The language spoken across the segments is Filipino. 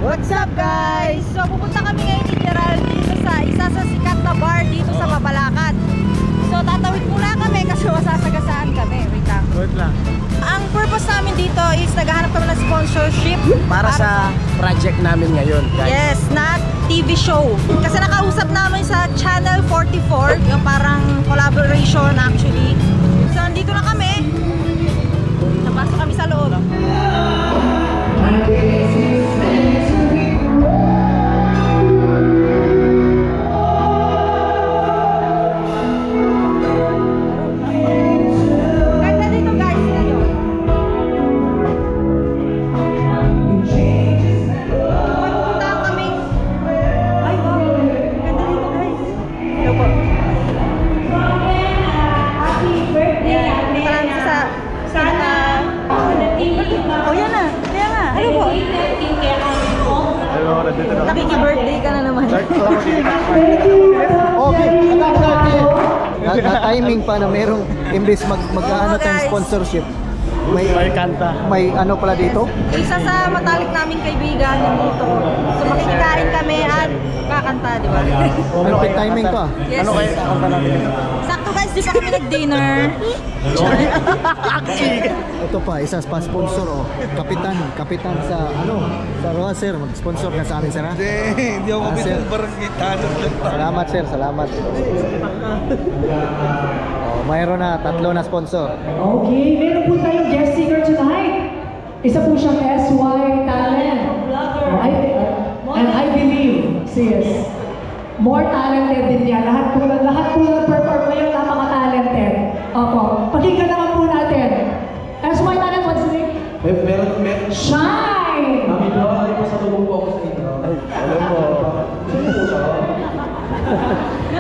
What's up guys? So pupunta kami ngayon ni Gerald dito sa isa sa sikat na bar dito sa Mabalacat. So tatawid muna kami kasi masasagasaan kami. Wait lang. Ang purpose namin dito is naghahanap kami ng sponsorship para sa project namin ngayon, guys. Yes, na TV show. Kasi nakausap namin sa Channel 44, yung parang collaboration actually. So nandito na kami. Napasok kami sa loob. Nakiki-birthday ka na naman. Okay, na-timing pa na merong imbes mag-ano tayong sponsorship. May kanta. May ano pala dito? Isa sa matalik naming kaibigan yung dito. So makikikain kami at kakanta, di ba? Perfect timing pa. Yes. Ano kayo kakanta natin? Sakto guys, di pa kami nag-dinner. Ito pa, isa pa sponsor oh. Kapitan sa ano, sa Roa sir, mag-sponsor ka sa amin sir ha? Hindi ako kapitan, barangay tanong lang. Salamat sir, salamat. Mayroon na, 3 na sponsor. Okay, meron po tayong guest singer tonight. Isa po siyang SY talent. And I believe, sis, more talented din niya. Lahat po ng perform ngayon na mga talented. Opo, pakinggan naman po natin. SY talent, what's the name? Meron. Shine! Mami ko, ay pasalubong po ako sa inyo. Ay, alam mo. Sino po siya?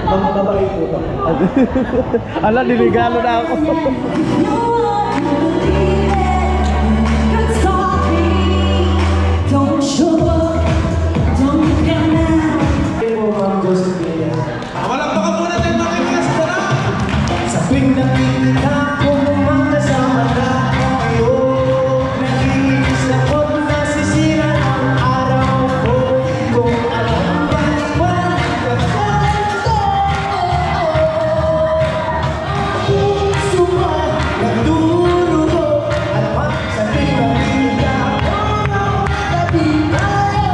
Babae po ito. Ala, niligalo na ako. Malakpakan po natin mga kaibigan sa sarap! Sa tuwing napilit ako kumanda sa mata kayo, nakikinis na po nasisira ang araw ko. Kung alam ba kapag ko puso pa nagdurugo at pag sa tuwing napilit ako tabi tayo.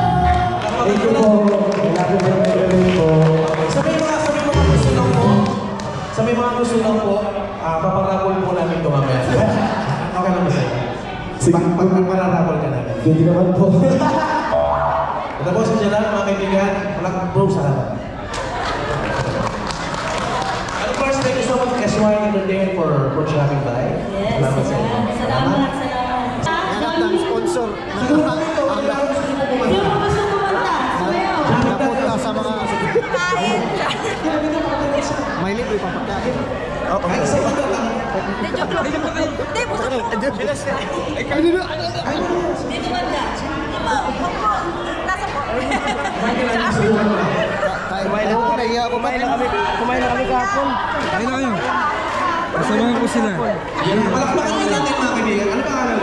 Thank you po. Sa may mga gusto lang po, paparapol po namin ito mamaya. Okay lang ba sa'yo? Sige. Pagparapol ka namin. Hindi naman po. Ito po sa dyan mga kaibigan, walang bro sa lahat. And of course, thank you so much SY Entertainment for dropping by. Yes, Salamat sa inyo. salamat. Hanap ng sponsor. Sino pa gusto kumanta? Napunta sa mga Kain! may libre pa pagkain. Hindi, joke lang. Hindi, puso mo. Dito banda. Nasa po. Kumain na kami kahapon. Ayun na kayo. Kasamahan ko sila. Palakpakan nyo natin mga kaibigan. Ano ba kanan?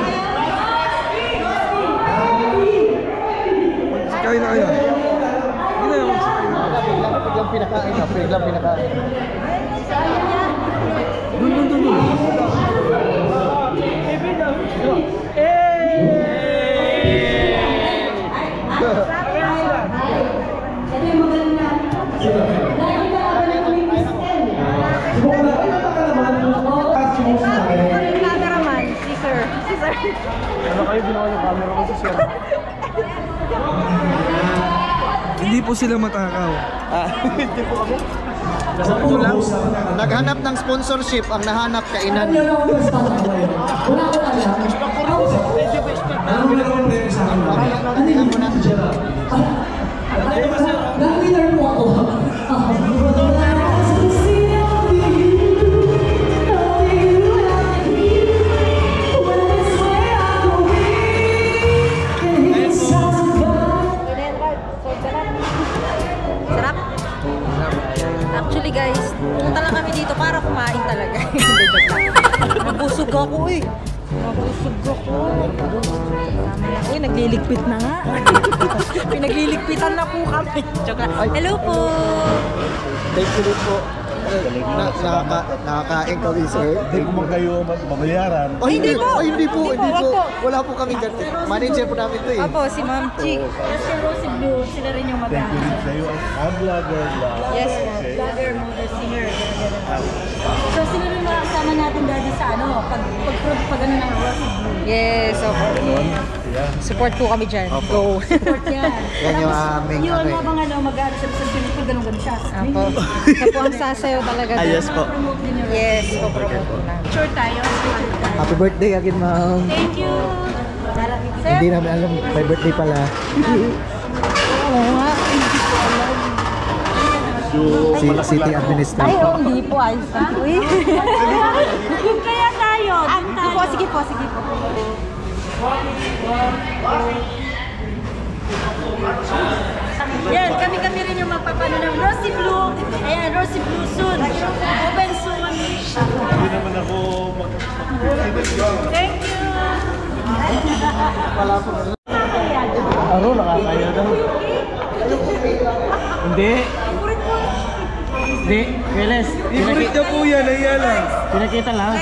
Kawin na kayo. Biglang pinakain. Dun. Cameraman, si sir. Ano kayo ginawa ng camera ko sa sir? Hindi po sila matakaw. Hindi po kami. Naghanap ng sponsorship, ang nahanap kainan. Wala ko alam. Ano na naman premyo sa akin? Nag-winner po ako. Sarap. Actually guys, pumunta lang kami dito para kumain talaga. Hindi, joke lang. Nabusog ako eh. Nabusog ako. Uy, nagliligpit na nga. Pinagliligpitan na po kami. Joke lang. Hello po. Thank you po. Nakakain kami, sir. Hindi ko kayo mabayaran. Oh, hindi Hindi po. po. Oh, hindi po. Hindi po. Hindi po. Opo. Wala po kami ganito. Manager po namin to eh. Apo, si Ma'am Chick. Yes, si Rosy Blue. Sila rin yung Thank you rin mag-aano. sa'yo. Vlogger lang. Yes po. Vlogger, model, singer. So, sino rin mga kasama natin dati sa ano? Pag ano ng Rosy Blue? Yes, opo. Support po kami dyan. Go. Support yan. Yan yung aming Yun, ano eh. habang ano, mag-aaral siya sa swimming pool, ganun-ganun siya. Apo. Siya po ang sasayaw talaga. Yes po. Promote din yun. Yes, po promote po na. Sure tayo. Happy birthday again, ma'am. Thank you. Sir? Hindi namin alam, may birthday pala. Oo nga. City Ay, Administrator. oh, hindi po. Ayos na po eh. Doon kaya tayo. Sige po, sige po, sige po. Yan, kami-kami rin yung magpapano ng Rosy Blue. Ayan, Rosy Blue soon. Open soon. Hindi naman ako Thank you. Aro, nakakaya daw. Hindi. Hindi. Keles. Pinakita po yan. Ay lang. Pinakita lang.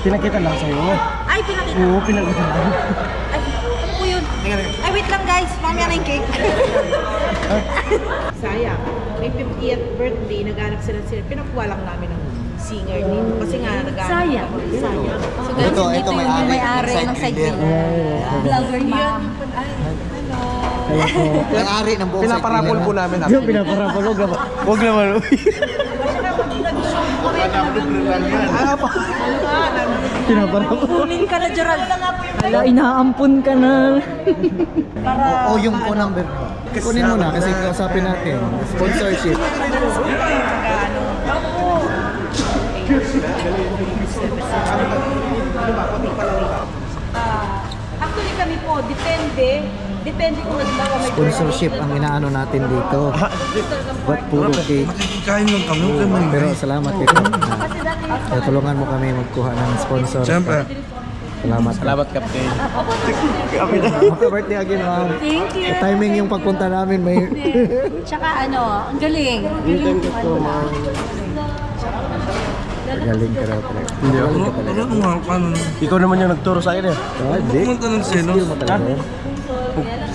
Pinakita lang sa'yo. Ay, pinakita. Oo, pinakita lang. Ay, ano po yun? Ay, wait lang guys. Mamaya na yung cake. Sayang. May 50th birthday, nag-anak sila. Pinakuha lang namin ng singer dito. Kasi nga, nag-anak Sayang. ako. Sayang. So guys, Ito, dito yung may-ari. may-ari ng side dealer. Vlogger ma'am. May-ari ng buong Pinaparapol po namin. Yung pinaparapol. Huwag naman. Pinaparapol. Kunin ka na, Gerald. Wala, inaampun ka na. O yung phone number. Kunin mo na kasi kausapin natin. Sponsorship. Actually kami po, depende kung nagbawa may Sponsorship ang inaano natin dito. Ba't puro cake? Kain lang kami, huwag kayo Pero salamat ito. Tulungan mo kami magkuha ng sponsor. Siyempre. Salamat. Salamat, Captain. Happy birthday again, ma'am. Thank you. Timing yung pagpunta namin may... Tsaka ano, ang galing. Galing po, ma'am. Galing ka raw talaga. Hindi ako. Galing ka talaga. Paano? Ikaw naman yung nagturo sa akin eh. Ah, hindi. Pumunta ng selos. Skill mo talaga yan.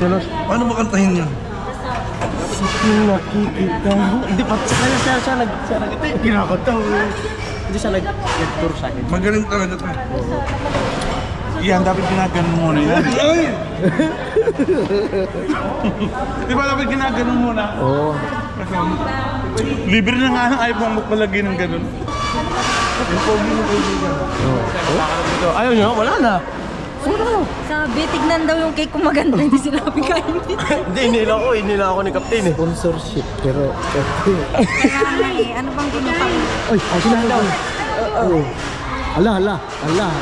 Selos. Paano ba kantahin yun? Nakikita. Hindi pa. Siya nag... Kinakanta. Hindi siya nagturo sa akin. Magaling talaga to. Yan, dapat ginaganon muna yan. Ay! Di ba dapat ginaganon muna? Oo. Libre na nga ayaw mong magpalagay ng ganun. Yung pogi mo kaibigan. Ayaw nyo? Wala na. Sabi, tignan daw yung cake kung maganda. Hindi sinabi kain. Hindi, inila ako ni Captain eh. Sponsorship. Pero... Ano bang ginutang? Ay, sila daw. Oo. Ala.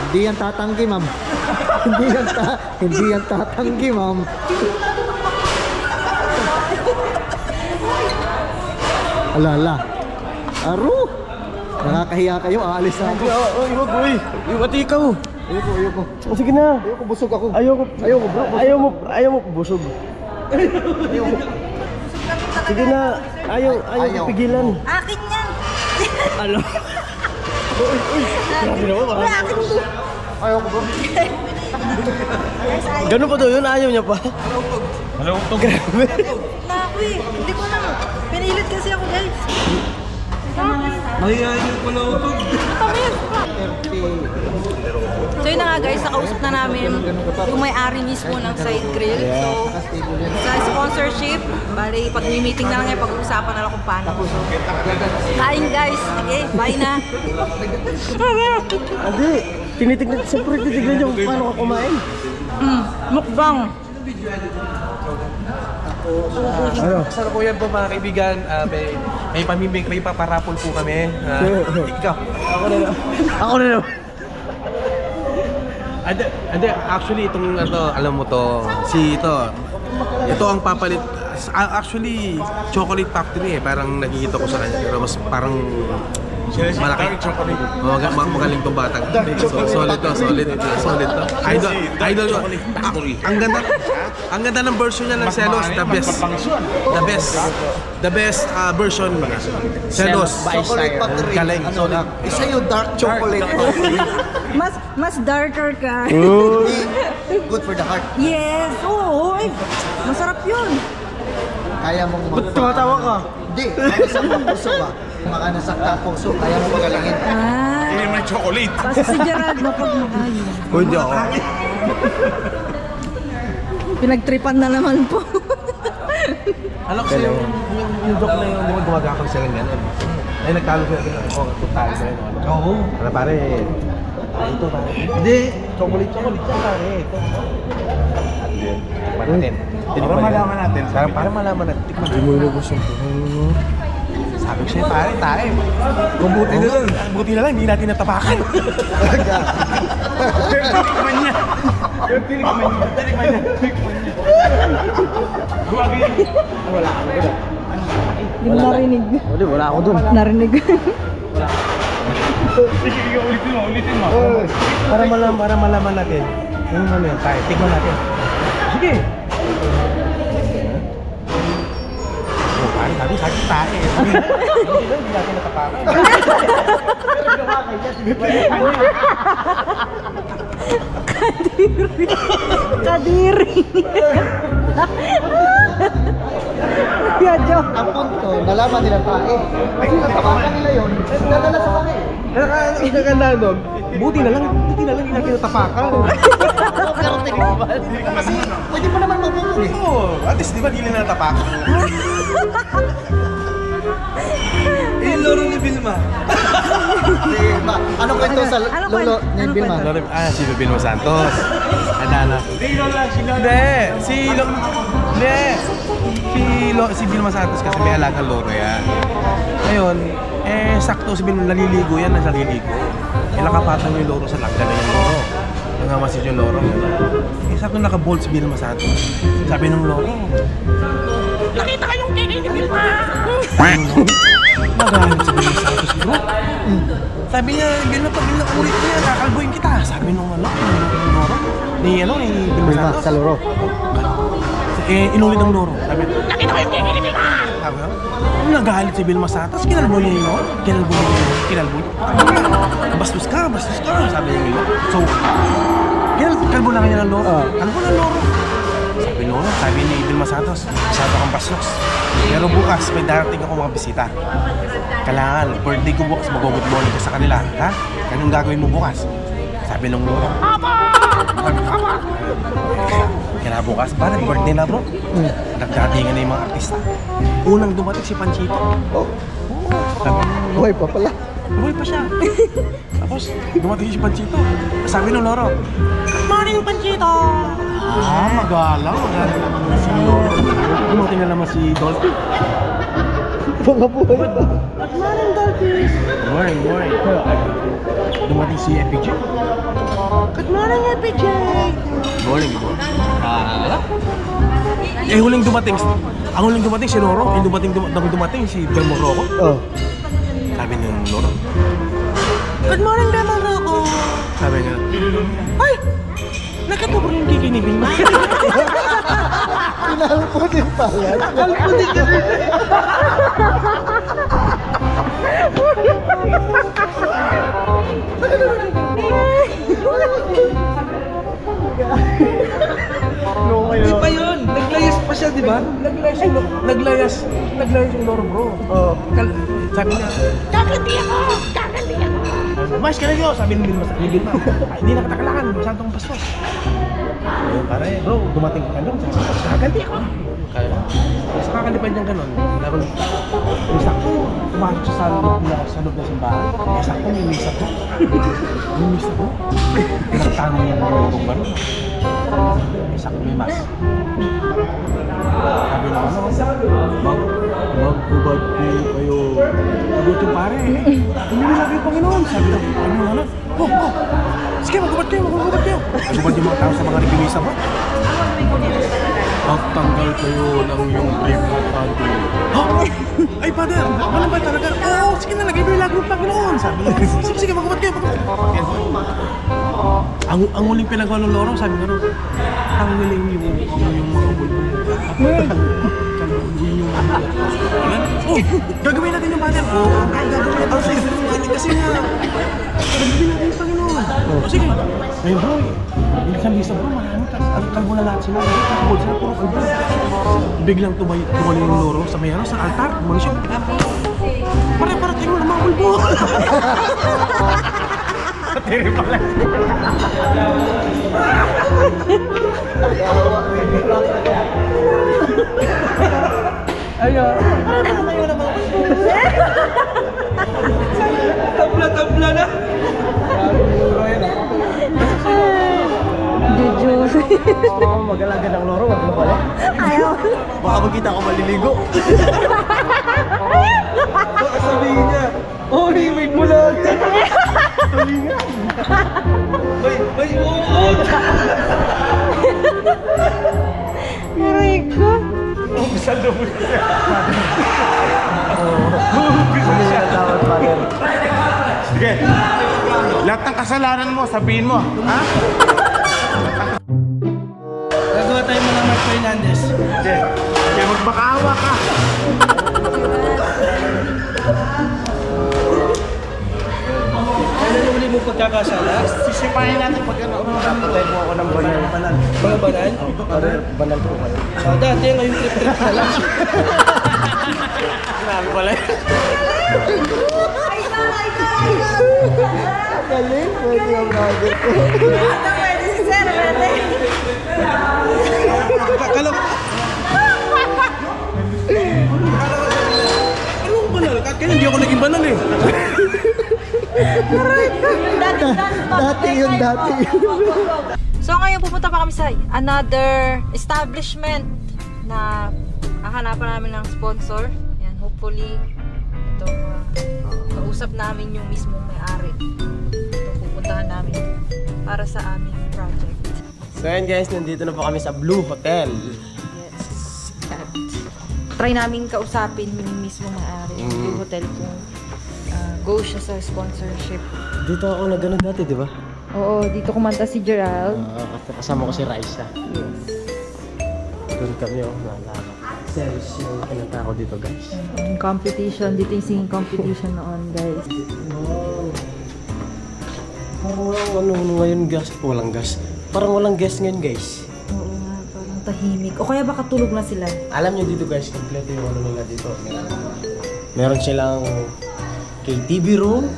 Hindi yan tatanggi, ma'am. Hindi yan tatanggi, ma'am. Ala. Aro. Nakakahiya kayo, aalis na ako. Iwag, uy. Iwag ikaw. Ayoko. O sige na. Ayoko, busog ako. Ayoko bro. Ayaw mo busog. Sige na. Ayaw pigilan. Akin yan. Ano? Grabe naman, Wala, akin to. Ayoko, bro. Ganun pa daw yun, ayaw niya pa. Hello, grabe. Na ako eh. Hindi ko alam. Pinilit kasi ako guys. Mahihayin ko na utog. So yun na nga guys, nakausap na namin yung may-ari mismo ng side grill. So sa sponsorship, bali pag may meeting na lang yan, pag-uusapan na lang kung paano. So, kain guys, sige, bye na. Hindi. Siyempre titignan niyo kung paano ka kumain. Mukbang. Ano? Kasalukuyan po mga kaibigan, may paparapol po kami. Ikaw. Ako na lang. Actually itong alam mo to, ito ang papalit. Actually, chocolate factory eh, parang nakikita ko sa kanya. Pero mas parang Malaki. Magaling tong batang. Solid to. Idol ko. Ang ganda ng version niya ng Celos. The best version. Celos. Chocolate factory. Galing. Solid. Isa yung dark chocolate factory. Mas darker ka. Good for the heart. Yes, oo. Masarap yun. Kaya mong Tumatawa ka. Hindi, nasa puso ba? Maka nasakta ang puso, kaya mo magalingin. Ah, Hindi naman chocolate. kasi si Gerald mapagmahal. Pwede ako. Pinagtripan na naman po. Alam ko sa'yo, yung joke na yun, di ba gumagapag silang gano'n? Ay, nagtalo sila din ako, tutalo sila yun. Oo. Ano pare? Ito pare. Hindi, chocolate siya pare. Ito. Tikman natin. Para malaman natin. Para malaman natin. Tikman natin. Hindi mo ilubos yung sabi ko sa'yo pare, tayo. Kung buti na lang, hindi natin natapakan. Tikman niya. Hindi mo narinig. Wala ako dun. Narinig. Sige, ulitin mo. Para malaman natin. Yung ano yun, tayo. Tikman natin. Sige. Sabi sakit tayo eh. Hindi natin natapakan. Kadiri. Joke. Ang punto, nalaman nila tayo. Kasi natapakan nila yun, nadala sa kami. Ang gaganda doon, buti na lang hindi natin natapakan. Pero tingnan mo, kasi pwede mo naman magbubog eh. Oo, at least di ba hindi na natapakan? Yung loro ni Vilma. Ano kwento sa lolo ni Vilma? Si Vilma Santos. Adana. Si Vilma Santos kasi may alagang loro yan. Ngayon, sakto si Vilma naliligo yan, naliligo. Nakapatong yung loro sa langga na yung loro. Nangamasid yung loro. Sakto naka-bolt si Vilma Santos. Sabi ng loro, nakita kayong kinin ni Vilma! Magalit si Vilma Santos, bro. Sabi niya, Vilma, pag ulit ko yan, kakalbuin kita. Sabi nung loro. Ni Vilma Santos. Sa loro. Inulit ng loro. Sabi, nakita ko yung kinin ni Vilma! Sabi niya, nagalit si Vilma Santos. Kinalbo niya yun. Kinalbo niya. Bastos ka. Sabi niya yun. So, kalbo na kanya ng loro. Kalbo ng loro. Sabi ni Vilma Santos, masyado kang bastos. Pero bukas, may darating ako mga bisita. Kailangan, birthday ko bukas, mag-good morning ko sa kanila. Ha? Anong gagawin mo bukas? Sabi ng loro, Apa! Kaya bukas, parang birthday na bro. Nagdatingan na yung mga artista. Unang dumating si Panchito. Buhay pa pala. Buhay pa siya. Tapos, dumating si Panchito. Sabi ng loro, Good morning, Panchito! Magalang naman si Loro. Dumating na naman si Dolphy. Mga buhay ba? Good morning, Dolphy! Good morning. Dumating si FPJ. Good morning, FPJ! Good morning. Huling dumating si Loro. Yung dumating si Del Morroco. Sabi ng Loro, Good morning, Del Morroco! Sabi niya, ay! Nakatubog yung kikinibing mo. Pinalpo din pala. Kalpo din ka rin. Hindi pa yun. Naglayas pa siya, di ba? Naglayas yung loro, bro. Sabi niya, kakanti ako! Mas ka na yun! Sabi ni Vilma. Hindi na katakalakan. Masyadong bastos. Ayun, pare, bro, dumating ka doon. Kakanti ako! Sa kakalipad niyang gano'n, yung sakto, pumasok siya sa loob na simbahan. Sakto may misa ko. Pinagtanong niya ng lorong gano'n. Sakto may mas. Sabi na magbubad po kayo. Sagot yung pare, hindi mo sabi yung Panginoon. Sabi na, sige, magbubad kayo. Magbubad yung mga tao sa mga nagpimisa mo. Pagtanggal kayo ng iyong brief na panty. Ha? Ay, Father, ano ba talaga? Oo, sige na, lagay mo yung lago ng Panginoon. Sabi niya, sige, magkumat kayo. Ang huling pinagawa ng loro, sabi nga ron, ang huling yung mga bulbul. Oh, gagawin natin yung Father. Oh, gagawin natin. Kasi nga, gagawin natin yung Panginoon. Oh, sige. Ngayon bro, bisa bro, marami ka. Kalbo na lahat sila. Kalbo sila, puro kalbo. Biglang tumali yung loro sa may sa altar. Kumano siya. Pare, tingin mo na mga bulbo. Patiri pala. Ayun. Tayo na mga bulbo. Tabla na. Jujus. Mag-alaga ng loro, wag mo pala. Ayaw. Baka magkita ako maliligo. Sabihin niya, oh, may bulag. Sabihin niya. May uod. Aray ko. Umpisa daw mo siya. Hindi niya natawad, Father. Sige. Lahat ng kasalanan mo, sabihin mo. Ha? Gagawa tayo mga Mark Fernandez. Sige. Kaya magbakaawa ka. Ano yung uli mo pagkakasala? Sisipahin natin pag ano. Napatay mo ako ng banal. Mga banal? Father, banal po kayo. Dati ngayon trip-trip na lang. Grabe pala. Galing, pwede yung brother ko. Pwede si Sir, pwede. Kala ko. Anong banal? Kaya hindi ako naging banal eh. Dati yun. So ngayon pupunta pa kami sa another establishment na hahanapan namin ng sponsor. Yan, hopefully ito kausap namin yung mismong may-ari. Ito pupuntahan namin para sa aming project. So yan guys, nandito na po kami sa Blue Hotel. Yes. Try namin kausapin yung mismong may-ari ng Blue Hotel kung go siya sa sponsorship. Dito ako nag-ano dati, di ba? Oo, dito kumanta si Gerald. Kasama ko si Raisa. Yes. Doon kami, naalala. Serious yung pinunta ko dito, guys. Yung competition, dito yung singing competition noon, guys. Parang ngayon gas. Walang gas. Parang walang gas ngayon, guys. Oo nga, parang tahimik. O kaya baka tulog na sila. Alam nyo dito, guys, kompleto yung ano nila dito. Meron silang KTV room,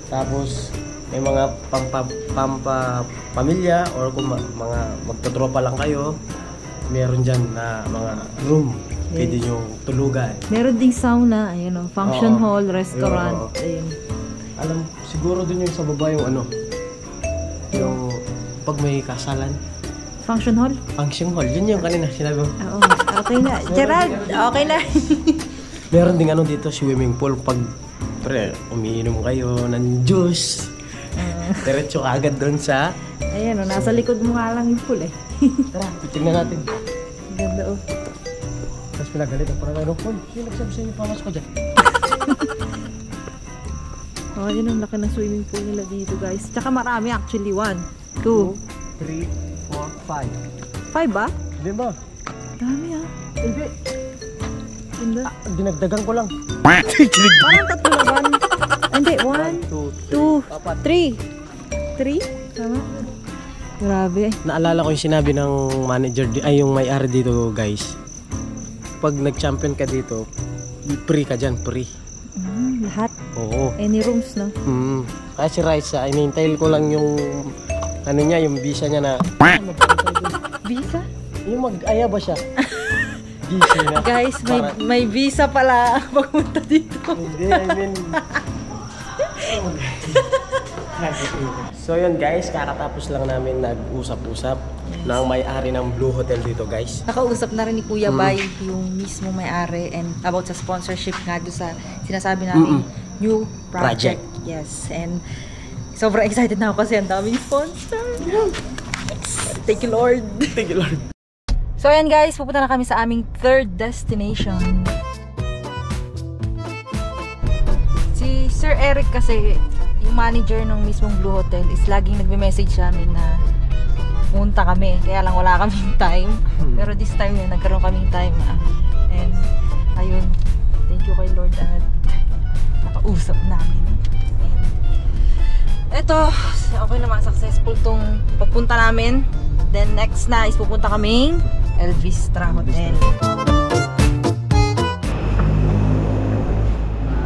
tapos may mga pamilya or kung mga magtotropa lang kayo, meron dyan na mga room. Pwede nyo tulugan. Meron ding sauna, ayun o, function Oo. hall, restaurant, Oo. ayun. Alam, siguro dun yung sa baba yung ano, yung pag may kasalan. Function hall? Function hall, yun yung kanina sinabi ko. Oo, okay na. Gerald, okay na. Meron ding ano dito, swimming pool. Pag umiinom kayo ng juice, diretso ka agad doon sa... Ayan o, nasa likod mo nga lang yung pool eh. Tara, tingnan natin. Ganda o. Tapos pinagalit ang parang ano, sino nagsabi sa inyo pamas ko dyan? Oh, yun ang laki ng swimming pool nila dito, guys. Tsaka marami actually, 1, 2, 3, 4, 5. 5 ba? Hindi ba? Dami ah. Hindi. Ganda. Dinagdagan ko lang. Parang tatlo na ba? Hindi, 1, 2, 3. 3? Tama? Grabe. Naalala ko yung sinabi ng manager, ay yung may-ari dito, guys. Pag nag-champion ka dito, free ka dyan, free. Lahat? Oo. Any rooms, no? Kaya si Raisa, in-tail ko lang yung ano niya, yung visa niya na Visa? yung mag-aya ba siya? Visa na. Guys, may visa pala pagpunta dito. Hindi, I mean... So yun guys, kakatapos lang namin nag-usap-usap ng may-ari ng Blue Hotel dito, guys. Nakausap na rin ni Kuya Bay yung mismo may-ari and about sa sponsorship nga doon sa sinasabi namin new project. Yes, and sobrang excited na ako kasi ang daming sponsor. Thank you, Lord. Thank you, Lord. So ayan guys, pupunta na kami sa aming third destination. Si Sir Eric kasi, yung manager ng mismong Blue Hotel is laging nagme-message sa amin na punta kami. Kaya lang wala kaming time. Pero this time yun, nagkaroon kaming time. And ayun, thank you kay Lord at nakausap namin. And eto, okay naman, successful tong pagpunta namin. Then next na is pupunta kaming El Vistra Hotel.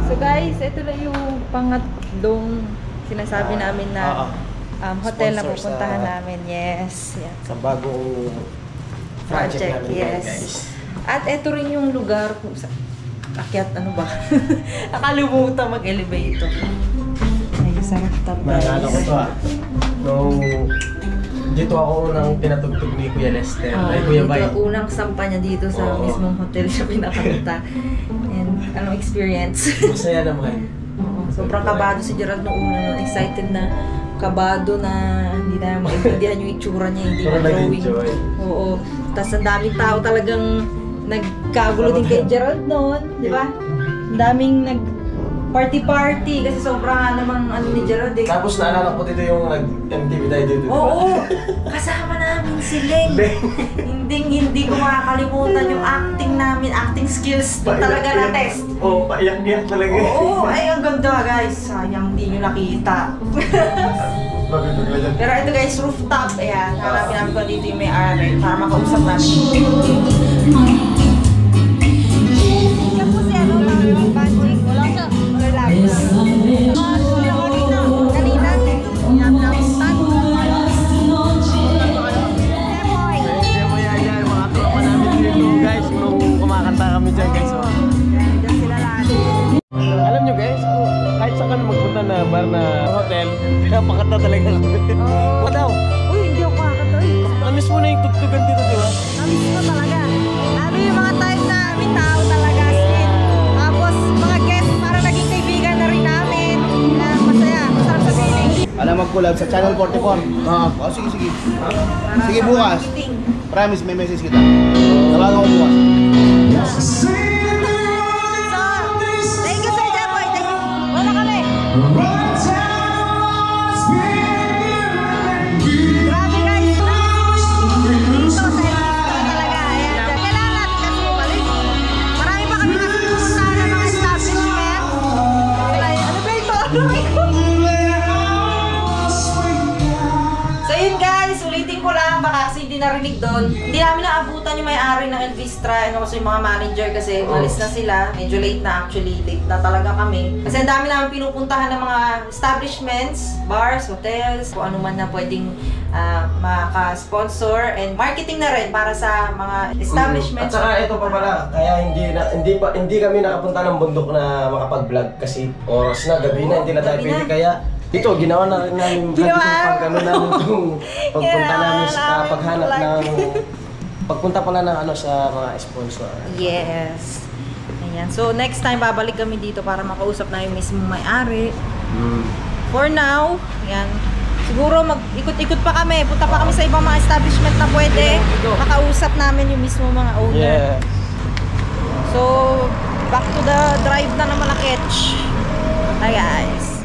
So guys, ito lang yung pangatlong sinasabi namin na hotel na pupuntahan namin. Yes. Yan. Sa bagong Project, namin, yes. guys. At ito rin yung lugar kung sa akyat, ano ba? Nakalimutan mag-elevator. Ay, sarap tab guys. Maalala ko to nung dito ako unang pinatugtog ni Kuya Lester. Ay, Kuya Bay. Dito, unang sampa niya dito sa mismong hotel siya pinakanta. And anong experience? Masaya naman. Sobrang kabado si Gerald noong una. Excited na, kabado na hindi na maintindihan yung itsura niya, hindi na drawing. Oo. Tapos ang daming tao talagang nagkagulo din kay Gerald noon, di ba? Ang daming party-party kasi sobrang namang ano ni Gerald eh. Tapos naalala ko dito yung nag-MTV tayo dito. Oo! Kasama namin si Leng. Hindi ko makakalimutan yung acting namin, acting skills din talaga na test. Oo, paiyak-iyak talaga. Oo, ay ang ganda guys. Sayang hindi nyo nakita. Pero ito guys, rooftop. Ayan, hanapin namin ko dito yung may-ari para makausap namin. Yan po si ano, yung banding. Wala siya. Relax. Kanina, Guys, nung kumakanta kami dyan guys. Alam nyo guys, kahit saan kami magpunta na bar na hotel, pinapakanta talaga kami. What daw? Uy, hindi ako kakanta. Namiss mo na yung tugtugan dito, di ba? Namiss ko talaga. Ano yung mga time na may tao talaga. Sweet. Tapos mga guests, para naging kaibigan na rin namin. Masaya. Masarap sa feeling. Alam mag-collab sa Channel 44. Oh, sige, sige. Sige, bukas. Promise, may message kita. Tawagan ko bukas. So, thank you Sir Jaboy. Thank you. Wala kami. Grabe guys. Dito sa talaga. Ayan. Kailangan natin kasi bumalik. Marami pa kami kasi pupuntahan ng mga establishment. Ano ba ito? So yun guys, ulitin ko lang baka kasi hindi narinig doon. Hindi namin naabutan yung may-ari ng El Vistra and also yung mga manager kasi umalis na sila. Medyo late na actually, late na talaga kami. Kasi ang dami namin pinupuntahan ng mga establishments, bars, hotels, kung ano man na pwedeng maka-sponsor and marketing na rin para sa mga establishments. At saka ito pa pala, kaya hindi kami nakapunta ng bundok na makapag-vlog kasi oras na, gabi na, hindi na tayo Gabi na. pwede. Kaya ito, ginawa na rin namin vlog Ginawa. itong pag-ano namin itong pagpunta namin sa paghanap ng pagpunta pala ng ano sa mga sponsor. Yes. Ayan. So next time babalik kami dito para makausap na yung mismo may-ari. For now, ayan. Siguro mag-ikot-ikot pa kami. Punta pa kami sa ibang mga establishment na pwede. Makausap namin yung mismo mga owner. Yeah. So, back to the drive na ng Malakech. Hi guys.